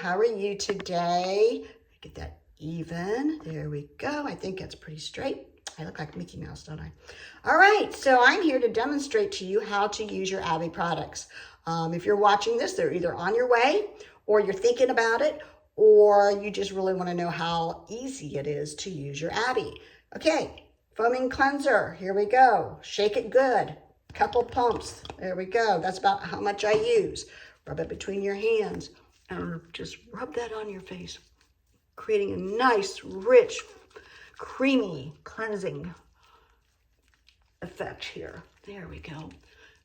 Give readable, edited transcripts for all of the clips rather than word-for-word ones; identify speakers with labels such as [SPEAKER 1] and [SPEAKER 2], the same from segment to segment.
[SPEAKER 1] How are you today? Get that even. There we go. I think that's pretty straight. I look like Mickey Mouse, don't I? All right, so I'm here to demonstrate to you how to use your Abby products. If you're watching this, they're either on your way, or you're thinking about it, or you just really want to know how easy it is to use your Abby. Okay, foaming cleanser. Here we go. Shake it good. Couple pumps. There we go. That's about how much I use. Rub it between your hands and just rub that on your face, creating a nice, rich, creamy cleansing effect here. There we go.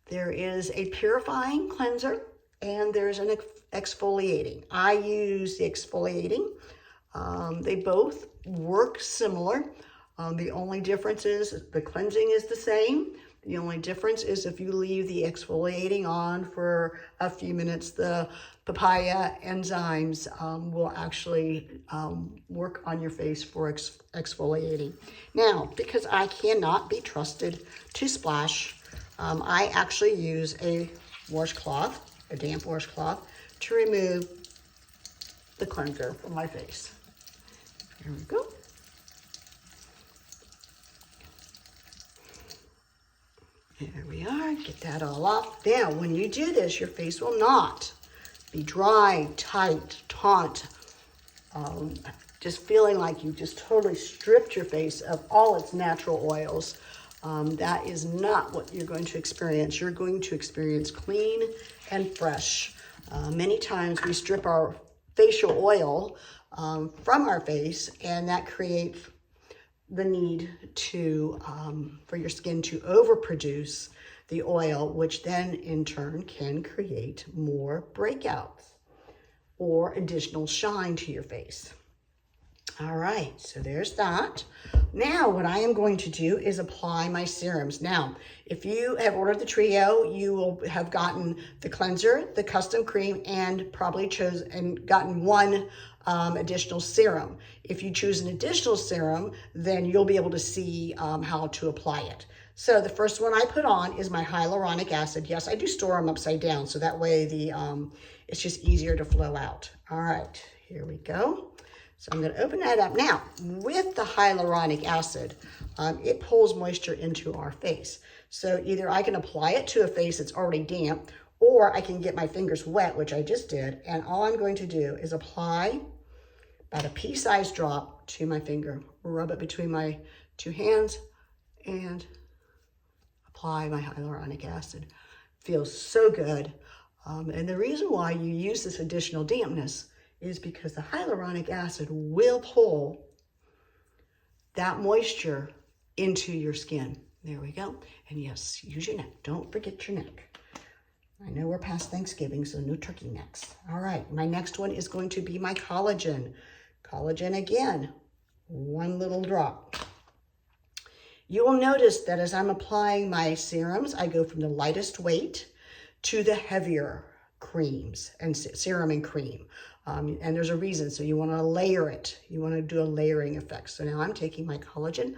[SPEAKER 1] There is a purifying cleanser and there's an exfoliating. I use the exfoliating. They both work similar. The only difference is the cleansing is the same. The only difference is if you leave the exfoliating on for a few minutes, the papaya enzymes will actually work on your face for exfoliating. Now, because I cannot be trusted to splash, I actually use a washcloth, a damp washcloth, to remove the cleanser from my face. Here we go. There we are, get that all off. Now, when you do this, your face will not be dry, tight, taut, just feeling like you just totally stripped your face of all its natural oils. That is not what you're going to experience. You're going to experience clean and fresh. Many times we strip our facial oil from our face, and that creates the need to for your skin to overproduce the oil, which then in turn can create more breakouts or additional shine to your face. All right, so there's that. Now what I am going to do is apply my serums. Now, if you have ordered the trio, you will have gotten the cleanser, the custom cream, and probably gotten one additional serum. If you choose an additional serum, then you'll be able to see how to apply it. So the first one I put on is my hyaluronic acid. Yes, I do store them upside down, so that way it's just easier to flow out. All right, here we go. So I'm going to open that up. Now, with the hyaluronic acid, it pulls moisture into our face. So either I can apply it to a face that's already damp, or I can get my fingers wet, which I just did, and all I'm going to do is apply about a pea-sized drop to my finger, rub it between my two hands, and apply my hyaluronic acid. Feels so good. And the reason why you use this additional dampness is because the hyaluronic acid will pull that moisture into your skin. There we go. And yes, use your neck. Don't forget your neck. I know we're past Thanksgiving, so no turkey necks. All right, my next one is going to be my collagen. Collagen again, one little drop. You will notice that as I'm applying my serums, I go from the lightest weight to the heavier creams and serum and cream. And there's a reason, so you want to layer it. You want to do a layering effect. So now I'm taking my collagen,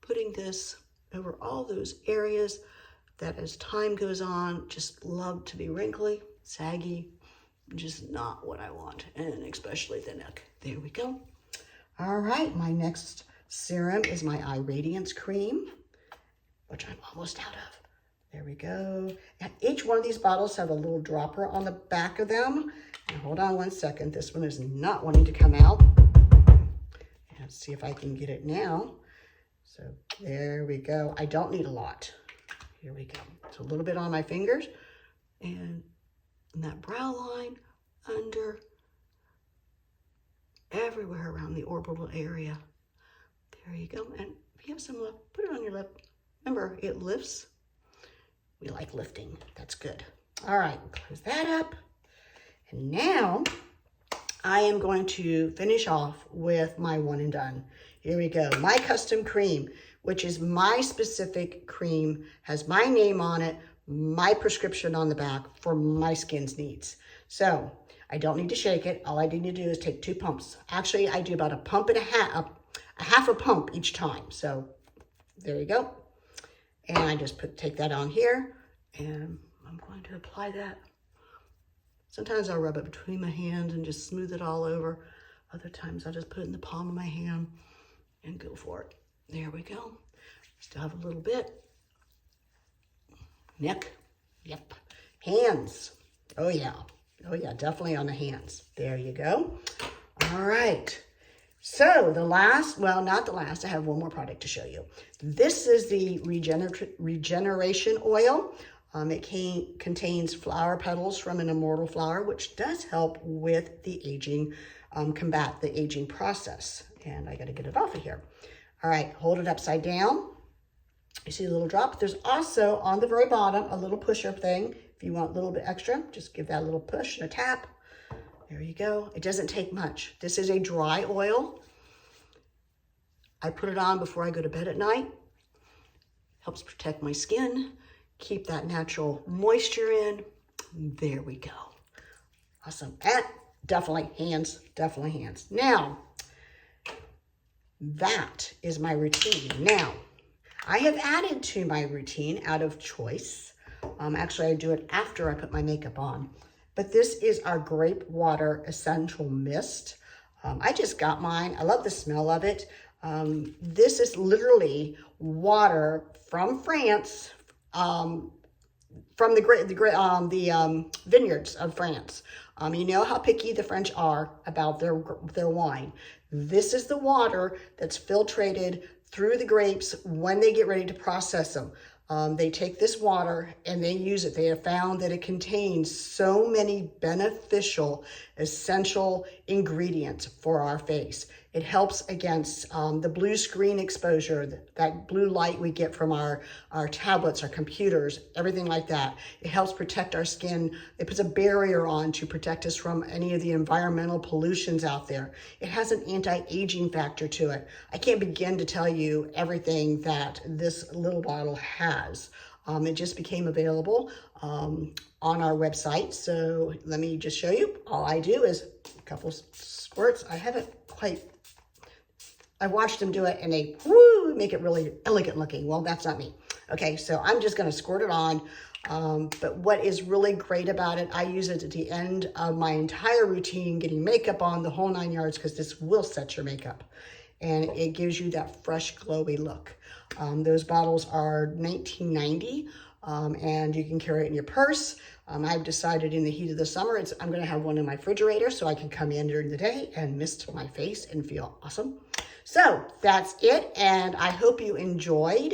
[SPEAKER 1] putting this over all those areas that as time goes on, just love to be wrinkly, saggy, just not what I want, and especially the neck. There we go. All right, my next serum is my Eye Radiance Cream, which I'm almost out of. There we go. And each one of these bottles have a little dropper on the back of them. And hold on one second. This one is not wanting to come out. Let's see if I can get it now. So there we go. I don't need a lot. Here we go. So a little bit on my fingers and that brow line, under, everywhere around the orbital area. There you go. And if you have some left, put it on your lip. Remember, it lifts. We like lifting. That's good. All right, close that up. And now I am going to finish off with my one and done. Here we go. My custom cream, which is my specific cream, has my name on it, my prescription on the back for my skin's needs. So I don't need to shake it. All I need to do is take 2 pumps. Actually, I do about a pump and a half a pump each time. So there you go. And I just take that on here, and I'm going to apply that Sometimes I'll rub it between my hands and just smooth it all over. Other times I'll just put it in the palm of my hand and go for it. There we go. Still have a little bit. Neck. Yep. Hands. Oh yeah. Oh yeah, definitely on the hands. There you go. All right. So the last, well, not the last, I have one more product to show you. This is the regeneration oil. It contains flower petals from an immortal flower, which does help with the aging, combat the aging process. And I got to get it off of here. All right, hold it upside down. You see a little drop. There's also on the very bottom a little pusher thing. If you want a little bit extra, just give that a little push and a tap. There you go. It doesn't take much. This is a dry oil. I put it on before I go to bed at night. Helps protect my skin, keep that natural moisture in. There we go. Awesome. And definitely hands, definitely hands. Now, that is my routine. Now, I have added to my routine out of choice. Actually, I do it after I put my makeup on. But this is our grape water essential mist. I just got mine. I love the smell of it. This is literally water from France, from the vineyards of France. You know how picky the French are about their wine. This is the water that's filtrated through the grapes when they get ready to process them. They take this water and they use it. They have found that it contains so many beneficial, essential ingredients for our face. It helps against the blue screen exposure, that blue light we get from our tablets, our computers, everything like that. It helps protect our skin. It puts a barrier on to protect us from any of the environmental pollutions out there. It has an anti-aging factor to it. I can't begin to tell you everything that this little bottle has. It just became available on our website. So let me just show you. All I do is a couple squirts. I watched them do it and they make it really elegant looking. Well, that's not me. Okay, so I'm just gonna squirt it on. But what is really great about it, I use it at the end of my entire routine, getting makeup on, the whole 9 yards, because this will set your makeup. And it gives you that fresh, glowy look. Those bottles are $19.90, and you can carry it in your purse. I've decided in the heat of the summer, I'm gonna have one in my refrigerator so I can come in during the day and mist my face and feel awesome. So that's it, and I hope you enjoyed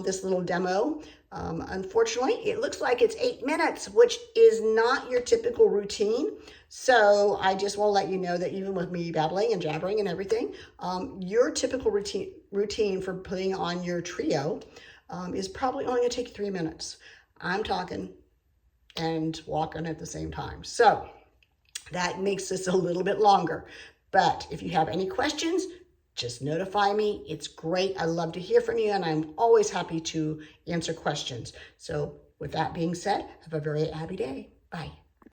[SPEAKER 1] this little demo. Unfortunately, it looks like it's 8 minutes, which is not your typical routine. So I just want to let you know that even with me babbling and jabbering and everything, your typical routine for putting on your trio is probably only going to take 3 minutes. I'm talking and walking at the same time. So that makes this a little bit longer. But if you have any questions, just notify me. It's great. I love to hear from you, and I'm always happy to answer questions. So with that being said, have a very happy day. Bye.